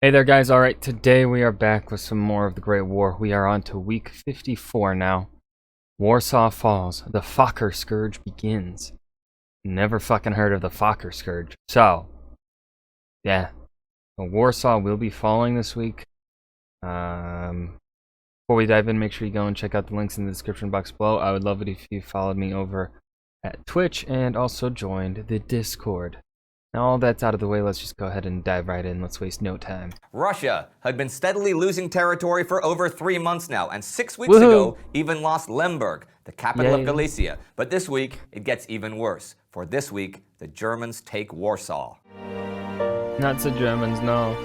Hey there guys, alright, today we are back with some more of the Great War. We are on to week 54 now. Warsaw falls, the Fokker Scourge begins. Never fucking heard of the Fokker Scourge. So, yeah, Warsaw will be falling this week. Before we dive in, make sure you go and check out the links in the description box below. I would love it if you followed me over at Twitch and also joined the Discord. Now all that's out of the way, let's just go ahead and dive right in. Let's waste no time. Russia had been steadily losing territory for over 3 months now, and 6 weeks ago even lost Lemberg, the capital of Galicia. But this week, it gets even worse. For this week, the Germans take Warsaw. Not the Germans, no.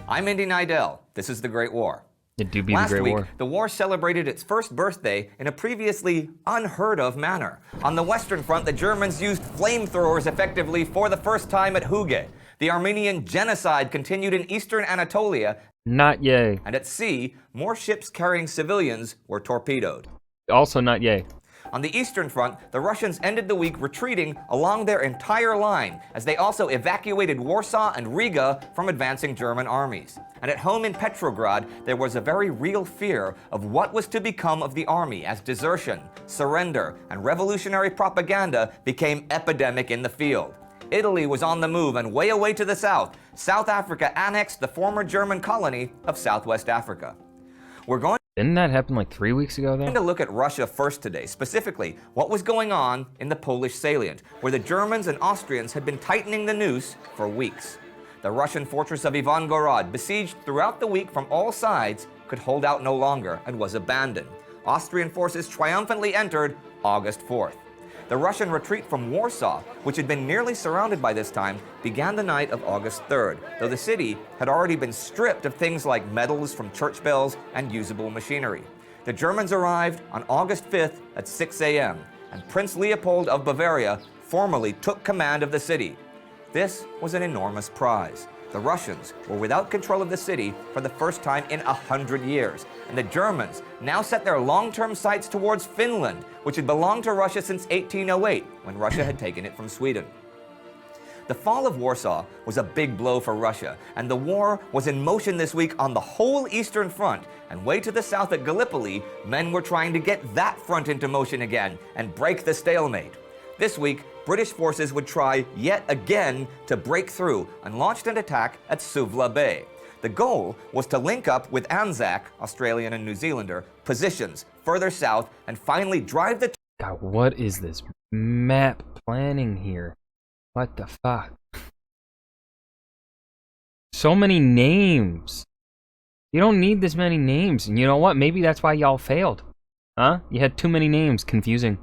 I'm Indy Nidell. This is the Great War. It do be Last the Great week, War. the war celebrated its first birthday in a previously unheard-of manner. On the Western Front, the Germans used flamethrowers effectively for the first time at Hughe. The Armenian genocide continued in eastern Anatolia. Not yay. And at sea, more ships carrying civilians were torpedoed. Also not yay. On the Eastern Front, the Russians ended the week retreating along their entire line, as they also evacuated Warsaw and Riga from advancing German armies. And at home in Petrograd, there was a very real fear of what was to become of the army as desertion, surrender, and revolutionary propaganda became epidemic in the field. Italy was on the move, and way away to the south, South Africa annexed the former German colony of Southwest Africa. Didn't that happen like 3 weeks ago We're going though? to look at Russia first today, specifically what was going on in the Polish salient, where the Germans and Austrians had been tightening the noose for weeks. The Russian fortress of Ivangorod, besieged throughout the week from all sides, could hold out no longer and was abandoned. Austrian forces triumphantly entered August 4th. The Russian retreat from Warsaw, which had been nearly surrounded by this time, began the night of August 3rd, though the city had already been stripped of things like medals from church bells and usable machinery. The Germans arrived on August 5th at 6 a.m., and Prince Leopold of Bavaria formally took command of the city. This was an enormous prize. The Russians were without control of the city for the first time in 100 years, and the Germans now set their long-term sights towards Finland, which had belonged to Russia since 1808, when Russia had taken it from Sweden. The fall of Warsaw was a big blow for Russia, and the war was in motion this week on the whole Eastern Front, and way to the south at Gallipoli, men were trying to get that front into motion again and break the stalemate. This week, British forces would try yet again to break through and launched an attack at Suvla Bay. The goal was to link up with Anzac, Australian and New Zealander, positions further south and finally drive the... God, what is this map planning here? What the fuck? So many names. You don't need this many names. And you know what? Maybe that's why y'all failed. Huh? You had too many names. Confusing.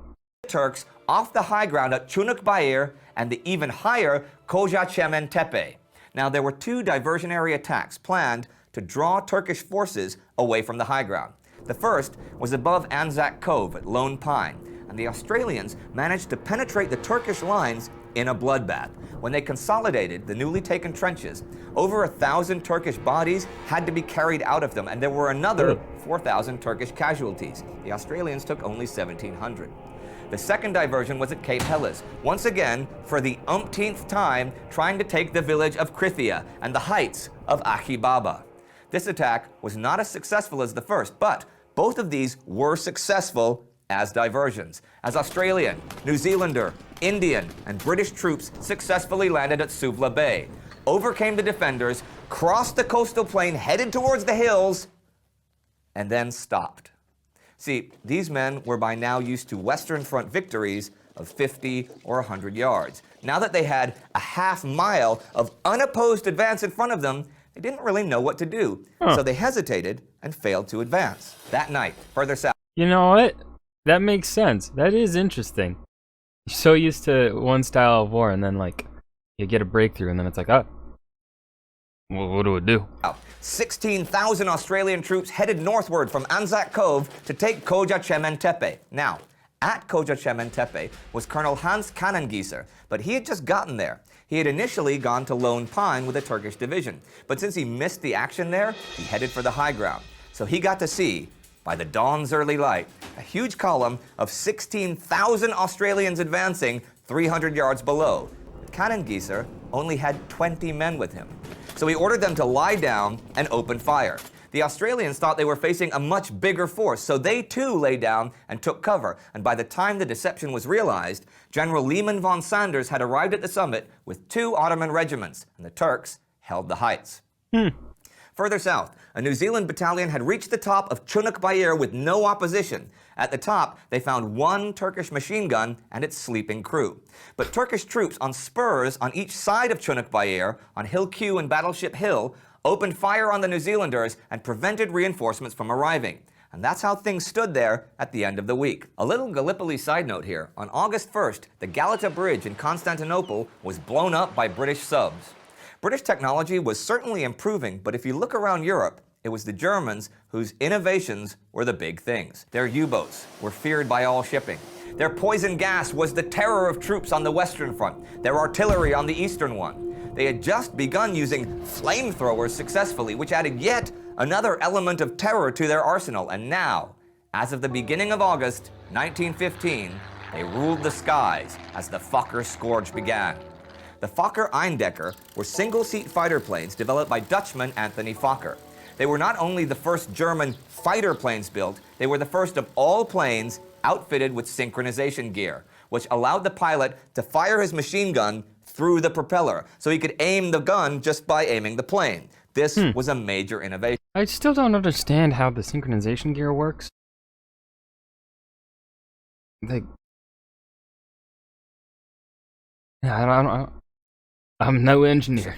Turks off the high ground at Chunuk Bair and the even higher Kocachemen Tepe. Now, there were two diversionary attacks planned to draw Turkish forces away from the high ground. The first was above Anzac Cove at Lone Pine, and the Australians managed to penetrate the Turkish lines in a bloodbath. When they consolidated the newly taken trenches, over 1,000 Turkish bodies had to be carried out of them, and there were another 4,000 Turkish casualties. The Australians took only 1,700. The second diversion was at Cape Helles, once again, for the umpteenth time, trying to take the village of Krithia and the heights of Achibaba. This attack was not as successful as the first, but both of these were successful as diversions, as Australian, New Zealander, Indian, and British troops successfully landed at Suvla Bay, overcame the defenders, crossed the coastal plain, headed towards the hills, and then stopped. See, these men were by now used to Western Front victories of 50 or 100 yards. Now that they had a half mile of unopposed advance in front of them, they didn't really know what to do. So they hesitated and failed to advance. That night, further south. You know what? That makes sense. That is interesting. You're so used to one style of war, and then like you get a breakthrough, and then it's like, oh, well, what do we do? 16,000 Australian troops headed northward from Anzac Cove to take Kocachemen Tepe. Now, at Kocachemen Tepe was Colonel Hans Kanengieser, but he had just gotten there. He had initially gone to Lone Pine with a Turkish division, but since he missed the action there, he headed for the high ground. So he got to see, by the dawn's early light, a huge column of 16,000 Australians advancing 300 yards below. Kannengießer only had 20 men with him. So he ordered them to lie down and open fire. The Australians thought they were facing a much bigger force, so they too lay down and took cover. And by the time the deception was realized, General Lehman von Sanders had arrived at the summit with 2 Ottoman regiments, and the Turks held the heights. Further south, a New Zealand battalion had reached the top of Chunuk Bair with no opposition. At the top, they found 1 Turkish machine gun and its sleeping crew. But Turkish troops on spurs on each side of Chunuk Bair, on Hill Q and Battleship Hill, opened fire on the New Zealanders and prevented reinforcements from arriving. And that's how things stood there at the end of the week. A little Gallipoli side note here. On August 1st, the Galata Bridge in Constantinople was blown up by British subs. British technology was certainly improving, but if you look around Europe, it was the Germans whose innovations were the big things. Their U-boats were feared by all shipping. Their poison gas was the terror of troops on the Western Front, their artillery on the Eastern one. They had just begun using flamethrowers successfully, which added yet another element of terror to their arsenal. And now, as of the beginning of August 1915, they ruled the skies as the Fokker Scourge began. The Fokker Eindecker were single-seat fighter planes developed by Dutchman Anthony Fokker. They were not only the first German fighter planes built, they were the first of all planes outfitted with synchronization gear, which allowed the pilot to fire his machine gun through the propeller, so he could aim the gun just by aiming the plane. This was a major innovation. I still don't understand how the synchronization gear works. Like, I'm no engineer.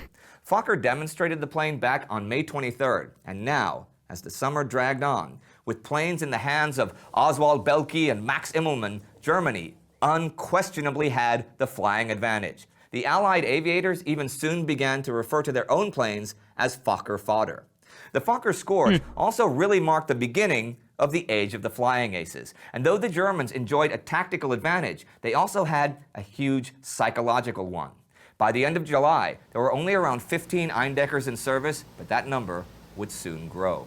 Fokker demonstrated the plane back on May 23rd, and now, as the summer dragged on, with planes in the hands of Oswald Belke and Max Immelmann, Germany unquestionably had the flying advantage. The Allied aviators even soon began to refer to their own planes as Fokker fodder. The Fokker Scourge also really marked the beginning of the age of the flying aces. And though the Germans enjoyed a tactical advantage, they also had a huge psychological one. By the end of July, there were only around 15 Eindeckers in service, but that number would soon grow.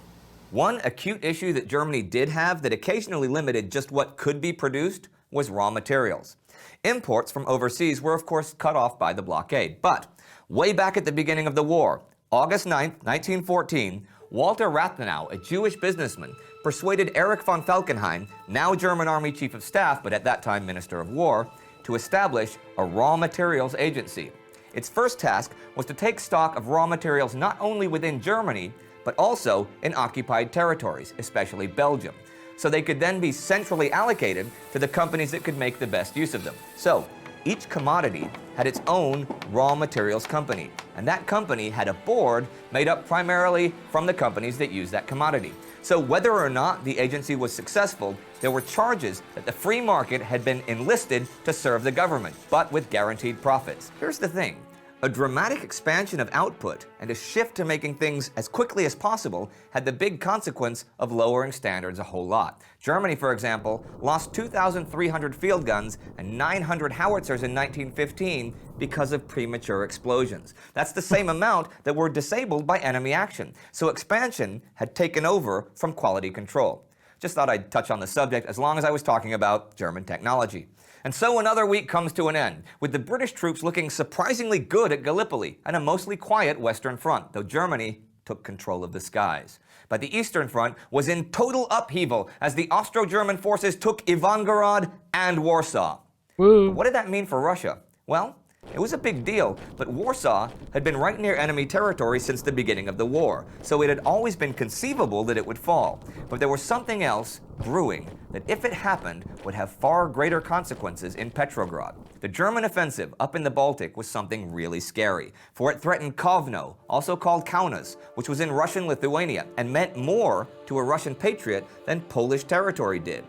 One acute issue that Germany did have that occasionally limited just what could be produced was raw materials. Imports from overseas were of course cut off by the blockade, but way back at the beginning of the war, August 9, 1914, Walter Rathenau, a Jewish businessman, persuaded Erich von Falkenhayn, now German Army Chief of Staff but at that time Minister of War, to establish a raw materials agency. Its first task was to take stock of raw materials not only within Germany, but also in occupied territories, especially Belgium, so they could then be centrally allocated to the companies that could make the best use of them. So each commodity had its own raw materials company, and that company had a board made up primarily from the companies that used that commodity. So whether or not the agency was successful, there were charges that the free market had been enlisted to serve the government, but with guaranteed profits. Here's the thing. A dramatic expansion of output and a shift to making things as quickly as possible had the big consequence of lowering standards a whole lot. Germany, for example, lost 2,300 field guns and 900 howitzers in 1915 because of premature explosions. That's the same amount that were disabled by enemy action. So expansion had taken over from quality control. Just thought I'd touch on the subject as long as I was talking about German technology. And so another week comes to an end, with the British troops looking surprisingly good at Gallipoli and a mostly quiet Western Front, though Germany took control of the skies. But the Eastern Front was in total upheaval as the Austro-German forces took Ivangorod and Warsaw. Woo. What did that mean for Russia? Well, it was a big deal, but Warsaw had been right near enemy territory since the beginning of the war, so it had always been conceivable that it would fall. But there was something else brewing that, if it happened, would have far greater consequences in Petrograd. The German offensive up in the Baltic was something really scary, for it threatened Kovno, also called Kaunas, which was in Russian Lithuania, and meant more to a Russian patriot than Polish territory did.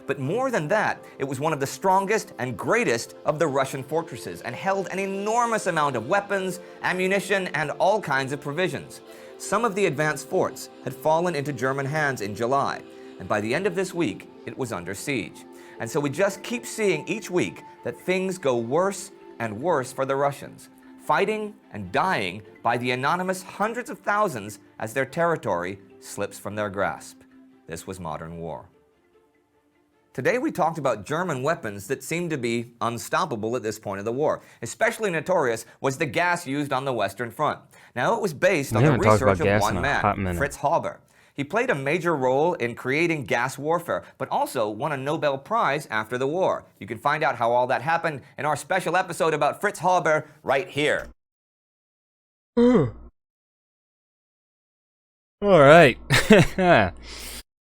But more than that, it was one of the strongest and greatest of the Russian fortresses and held an enormous amount of weapons, ammunition, and all kinds of provisions. Some of the advanced forts had fallen into German hands in July, and by the end of this week, it was under siege. And so we just keep seeing each week that things go worse and worse for the Russians, fighting and dying by the anonymous hundreds of thousands as their territory slips from their grasp. This was modern war. Today we talked about German weapons that seemed to be unstoppable at this point of the war. Especially notorious was the gas used on the Western Front. Now it was based on the research of one man, Fritz Haber. He played a major role in creating gas warfare, but also won a Nobel Prize after the war. You can find out how all that happened in our special episode about Fritz Haber right here. Alright.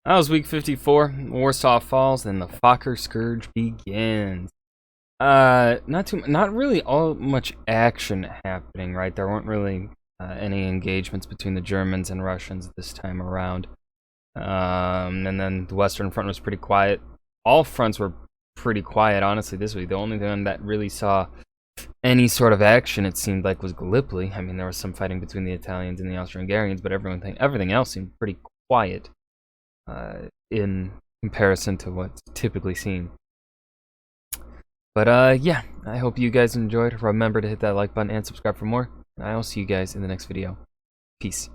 That was week 54. Warsaw falls, and the Fokker Scourge begins. Not really all much action happening, right? There weren't really any engagements between the Germans and Russians this time around. And then the Western Front was pretty quiet. All fronts were pretty quiet, honestly, this week. The only one that really saw any sort of action, it seemed like, was Gallipoli. I mean, there was some fighting between the Italians and the Austro-Hungarians, but everything else seemed pretty quiet in comparison to what's typically seen. But yeah, I hope you guys enjoyed. Remember to hit that like button and subscribe for more. And I'll see you guys in the next video. Peace.